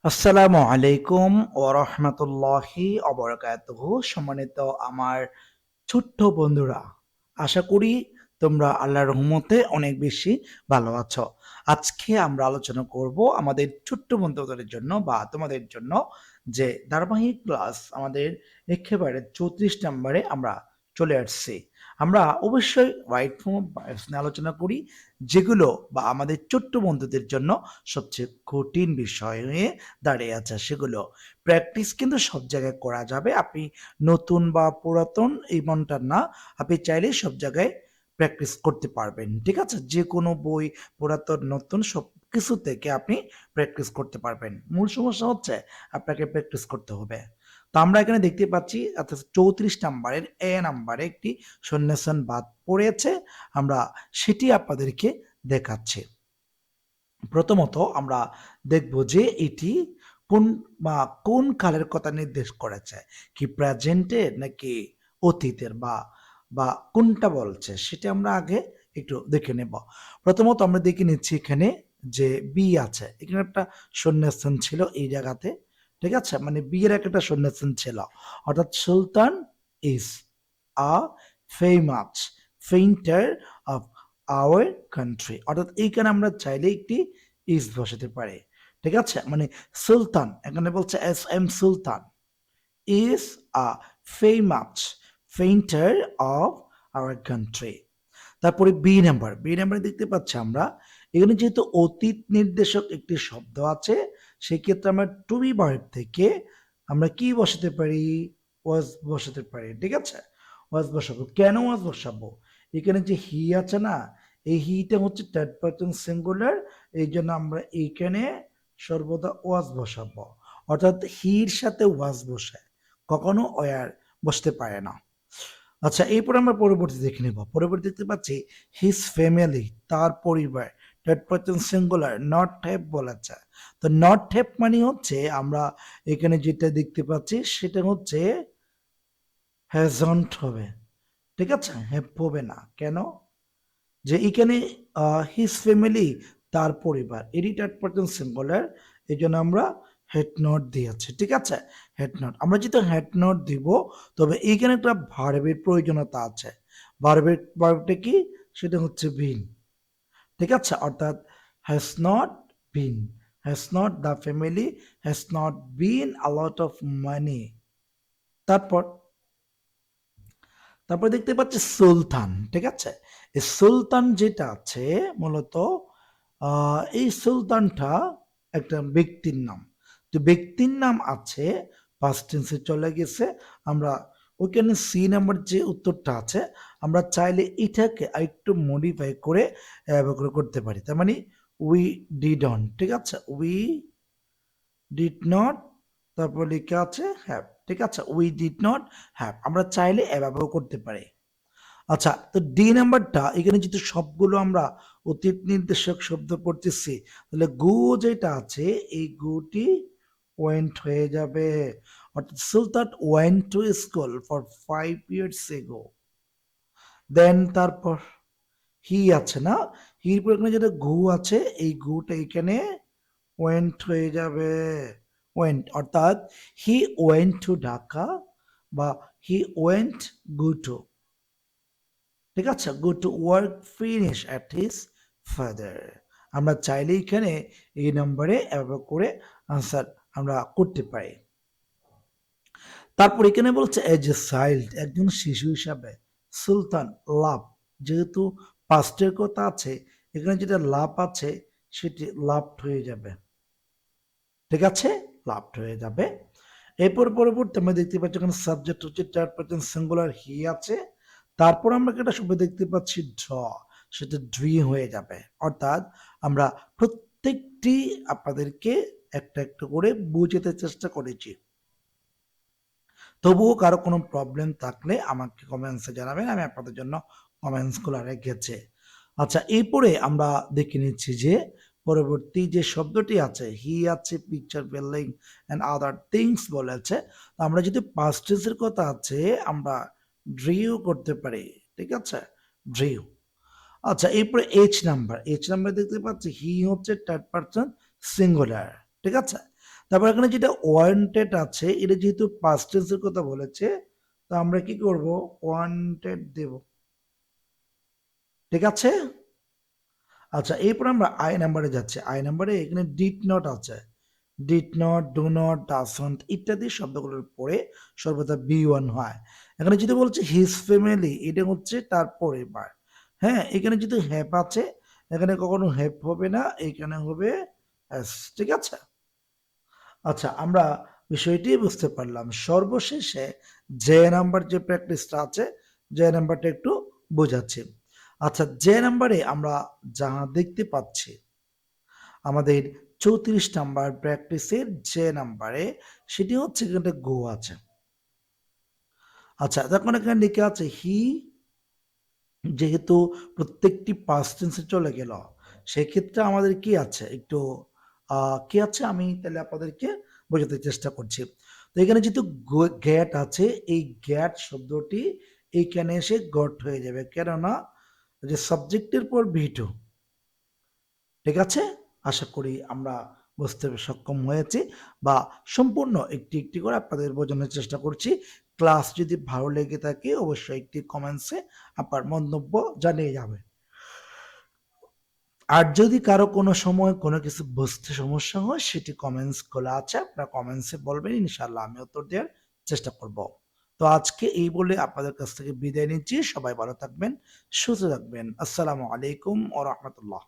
আসসালামু আলাইকুম ওয়া রাহমাতুল্লাহি ওয়া বারাকাতুহু। সম্মানিত আমার ছোট্ট বন্ধুরা, আশা করি তোমরা আল্লাহর রহমতে অনেক বেশি ভালো আছো। আজকে আমরা আলোচনা করব আমাদের ছোট্ট বন্ধুদের জন্য বা তোমাদের জন্য যে ধারাবাহিক ক্লাস আমাদের একেবারে 34 নম্বরে আমরা চলে আসছি। আমরা অবশ্যই রাইট ফর্ম অফ ভার্বস নিয়ে আলোচনা করি, যেগুলো বা আমাদের ছোট্ট বন্ধুদের জন্য সবচেয়ে কঠিন বিষয় হয়ে দাঁড়িয়ে আছে। সেগুলো প্র্যাকটিস কিন্তু সব জায়গায় করা যাবে। আপনি নতুন বা পুরাতন এই মনটা না, আপনি চাইলেই সব জায়গায় প্র্যাকটিস করতে পারবেন। ঠিক আছে? যে কোনো বই, পুরাতন নতুন সব কিছু থেকে আপনি প্র্যাকটিস করতে পারবেন। মূল সমস্যা হচ্ছে আপনাকে প্র্যাকটিস করতে হবে। তো আমরা এখানে দেখতে পাচ্ছি অর্থাৎ 34 নাম্বারের এ নাম্বারে একটি শূন্যস্থান বাদ পড়েছে। আমরা সেটি আপনাদেরকে দেখাচ্ছি। প্রথমত আমরা দেখব যে এটি কোন বা কোন কালের কথা নির্দেশ করেছে, কি প্রেজেন্টের নাকি অতীতের বা বা কোনটা বলছে সেটা আমরা আগে একটু দেখে নেব। প্রথমত আমরা দেখে নিচ্ছি এখানে যে বি আছে, এখানে একটা শূন্যস্থান ছিল এই জায়গাতে। ঠিক আছে, মানে বি এর একটা শূন্যস্থান ছিল, অর্থাৎ Sultan is a famous painter of our country, অর্থাৎ এইখানে আমরা চাইলে একটি ইজ বসাতে পারি। ঠিক আছে, মানে সুলতান এখানে বলছে S M Sultan is a famous painter of our country. তারপরে বি নাম্বার দেখতে পাচ্ছি আমরা এখানে যেহেতু অতীত নির্দেশক একটি শব্দ আছে, সেক্ষেত্রে আমরা টু বি ভার্ব থেকে আমরা কি বসাতে পারি, ওয়াজ বসাতে পারি। ঠিক আছে, ওয়াজ বসাবো। কেন ওয়াজ বসাবো? এখানে যে হি আছে না, এই হিটা হচ্ছে থার্ড পারসন সিঙ্গুলার, এই জন্য আমরা এইখানে সর্বদা ওয়াজ বসাবো। অর্থাৎ হির সাথে ওয়াজ বসে, কখনো ওয়ার বসতে পারে না। আচ্ছা, এরপর আমরা পরবর্তী দেখে নেব। পরবর্তী দেখতে পাচ্ছি হিজ ফ্যামিলি, তার পরিবার, third person singular, not have বলেছে। তো নট হ্যাভ মানে হচ্ছে আমরা এখানে যেটা দেখতে পাচ্ছি সেটা হচ্ছে হ্যাজন্ট হবে। ঠিক আছে, হ্যাভ হবে না। কেন? যে এখানে হিজ ফ্যামিলি, তার পরিবার, এটি থার্ড পারসন সিঙ্গুলার, এই জন্য আমরা হেড নট দিয়েছি। ঠিক আছে, হেড নট। আমরা যেহেতু হেড নট দিব, তবে এইখানে একটা ভার্বের প্রয়োজনীয়তা আছে। ভার্বটা কি? সেটা হচ্ছে বিন। ঠিক আছে, অর্থাৎ has not been, has not the family, has not been a lot of money. তারপর তারপরে দেখতে পাচ্ছি সুলতান। ঠিক আছে, এই সুলতান যেটা আছে মূলত এই সুলতানটা একটা ব্যক্তির নাম। তো ব্যক্তির নাম আছে, পাস্ট টেন্সে চলে গেছে। আমরা ওইখানে সি নাম্বার যে উত্তরটা আছে, আমরা চাইলে এটাকে আরেকটু মডিফাই করে ব্যবহার করতে পারি। তার মানে উই ডিড অন। ঠিক আছে, উই ডিড নট, তারপর লেখা আছে হ্যাভ। ঠিক আছে, উই ডিড নট হ্যাভ, আমরা চাইলে ব্যবহার করতে পারি। আচ্ছা, তো ডি নাম্বারটা এখানে যেহেতু সবগুলো আমরা অতীত নির্দেশক শব্দ পড়তেছি, তাহলে গো যেটা আছে এই গোটি ওয়েন্ট হয়ে যাবে। অর্থাৎ Sultan went to school for 5 years এগো। দেন তারপর হি আছে না, হির পর এখানে যেটা গু আছে, এই গুটা এখানে ওয়েন্ট হয়ে যাবে। ওয়েন্ট, অর্থাৎ হি ওয়েন্ট টু ঢাকা বা হি ওয়েন্ট গো টু। ঠিক আছে, go to work finish at his father. আমরা চাইলে এখানে এই নম্বরে এভাবে করে আনসার আমরা করতে পারি। তারপর এখানে বলছে এজ এ চাইল্ড, একজন শিশু হিসাবে, সুলতান লাভ, যেহেতু পাস্টের কথা আছে এখানে যেটা লাভ আছে সেটি লাভড হয়ে যাবে। ঠিক আছে, লাভড হয়ে যাবে। এরপর পরবর্তী আমরা দেখতে পাচ্ছি এখানে সাবজেক্ট হচ্ছে থার্ড পারসন সিঙ্গুলার হি আছে। তারপর আমরা একটা শব্দ দেখতে পাচ্ছি ড্র, সেটা ড্রি হয়ে যাবে। অর্থাৎ আমরা প্রত্যেকটি আপনাদেরকে একটা একটা করে বুঝাতে চেষ্টা করেছি। তবুও কারো কোনো প্রবলেম থাকলে আমাকে কমেন্টসে জানাবেন, আমি আপনাদের জন্য কমেন্টস গুলো রেখেছি। আচ্ছা, এরপরে আমরা দেখে নিচ্ছি যে পরবর্তী যে শব্দটি আছে হি আছে, picture building and other things বলেছে। তো আমরা যদি পাস্ট টেন্সের কথা আছে আমরা ড্রিউ করতে পারি। ঠিক আছে, ড্রিউ। আচ্ছা, এরপরে এইচ নাম্বার দেখতে পাচ্ছি হি হচ্ছে থার্ড পারসন সিঙ্গুলার। ঠিক আছে, তারপর এখানে যেটা ওয়ান্টেড আছে, এটা যেহেতু পাস্ট টেন্সের কথা বলেছে, তো আমরা কি করব, ওয়ান্টেড দেব। ঠিক আছে? আচ্ছা, এরপর আমরা আই নাম্বারে যাচ্ছি। আই নাম্বারে এখানে ডিড নট আছে। Did not, do not, doesn't ইত্যাদি শব্দগুলোর পরে সর্বদা বি ওয়ান হয়। এখানে যদি বলছে হিজ ফ্যামিলি, এটা হচ্ছে তার পরিবার। হ্যাঁ, এখানে যদি হ্যাভ আছে, এখানে কখনো হ্যাভ হবে না, এখানে হবে এস। ঠিক আছে? আচ্ছা, আমরা বিষয়টি বুঝতে পারলাম। সর্বশেষে যে নাম্বার যে প্র্যাকটিসটা আছে, যে নাম্বারটা একটু বোঝাচ্ছি। আচ্ছা, যে নাম্বারে আমরা যা দেখতে পাচ্ছি, আমাদের 34 নাম্বার প্র্যাকটিসের যে নাম্বারে, সেটি হচ্ছে এখানে গো আছে। আচ্ছা, তখন এখানে লিখে আছে হি, যেহেতু প্রত্যেকটি পাস্ট টেন্সে চলে গেল, সেক্ষেত্রে আমাদের কি আছে একটু কি আছে, আমি তাহলে আপনাদেরকে বোঝাতে চেষ্টা করছি। তো এখানে যেহেতু গ্যাট আছে, এই গ্যাট শব্দটি এইখানে এসে গট হয়ে যাবে, কেননা যে সাবজেক্টের পর ভিটু। ঠিক আছে? আশা করি আমরা বুঝতে সক্ষম হয়েছি, বা সম্পূর্ণ একটি একটি করে আপনাদের বোঝানোর চেষ্টা করছি। ক্লাস যদি ভালো লেগে থাকে অবশ্যই একটি কমেন্টসে আপনার মন্তব্য জানিয়ে যাবেন। আর যদি কারো কোনো সময় কোনো কিছু বুঝতে সমস্যা হয়, সেটি কমেন্টস খোলা আছে, আপনারা কমেন্টসে বলবেন, ইনশাআল্লাহ আমি উত্তর দেওয়ার চেষ্টা করব। তো আজকে এই বলে আপনাদের কাছ থেকে বিদায় নিচ্ছি। সবাই ভালো থাকবেন, সুস্থ থাকবেন। আসসালামু আলাইকুম ওয়া রাহমাতুল্লাহ।